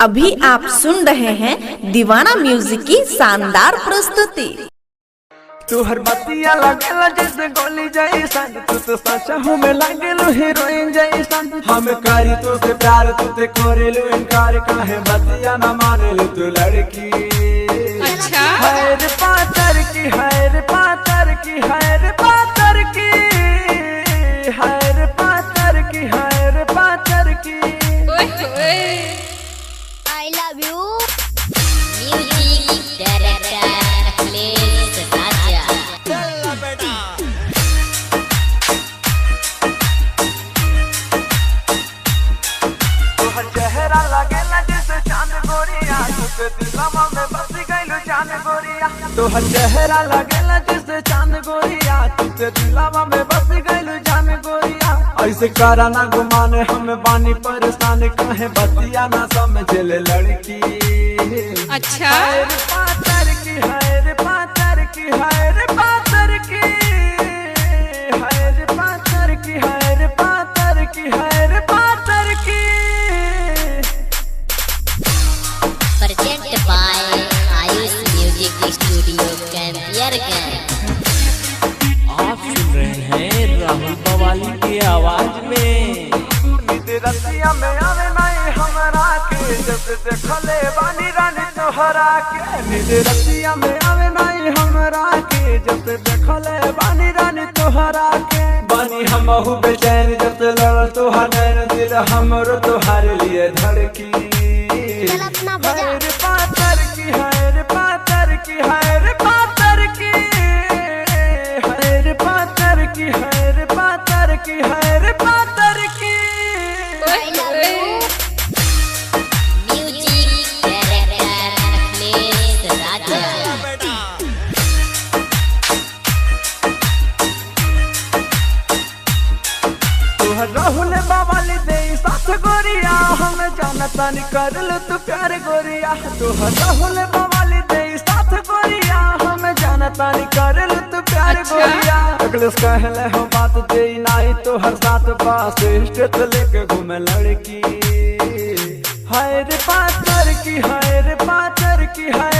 अभी आप सुन रहे हैं दीवाना म्यूजिक की शानदार प्रस्तुति। तू हर बतिया लगेला जैसे गोली जैसन, तू तो सच्चा हूँ मैं लगेलू हीरोइन जैसन। हम करी तो से प्यार तू ते करेलू इनकार, काहे बतिया न मानेलू तू लड़की। अच्छा हैर पातर की, हैर पातर की, हैर पातर की, हैर पातर की, हैर पातर की। I love you. Music director Akhilesh Raja. चल बेटा तोहर चेहरा लगेला जैसे चांद गोरिया, तुझे दिलवा में बस गइलू जान गोरिया। तोहर चेहरा लगेला जैसे चांद गोरिया, तुझे दिलवा में बस गइलू जान गोरिया। ऐसे करा ना गुमान हम बानी परेशान, काहे बतिया ना समझले लड़की। अच्छा हैर पातर की, हैर पातर की, हैर पातर की, हैर पातर की, हैर पातर की, हैर पातर की। Present by Ayush Music Studio Campiargan. आप सुन रहे हैं राहुल बवाली की आवाज में। नींद रतिया में आवे नहीं हमरा के, जब देखले बानी रानी तोहरा के। नींद रतिया में आवे नहीं हमरा के, जब देखले बानी रानी तोहरा के। बानी हमहु बेचैन जब लड़ तोहर नैन, दिल हमरो तोहर लिए धड़की। हैर पातर की, हैर पातर की, हैर पातर की, हैर पातर की, हैर पातर की, हैर पातर की। I love you. Music director Akhilesh Raja. तोहर राहुल बवाली दे साथ गोरिया, हम जानता नहीं करलू तू प्यार गोरिया। तोहर राहुल बवाली दे साथ गोरिया, हम जानता नहीं करलू तू प्यार अच्छा। गोरिया। अगलेस कहले हो बात दे नहीं तोहर साथ, पास स्टेट लेके घूमे लड़की। हैर पातर की, हैर पातर की, हैर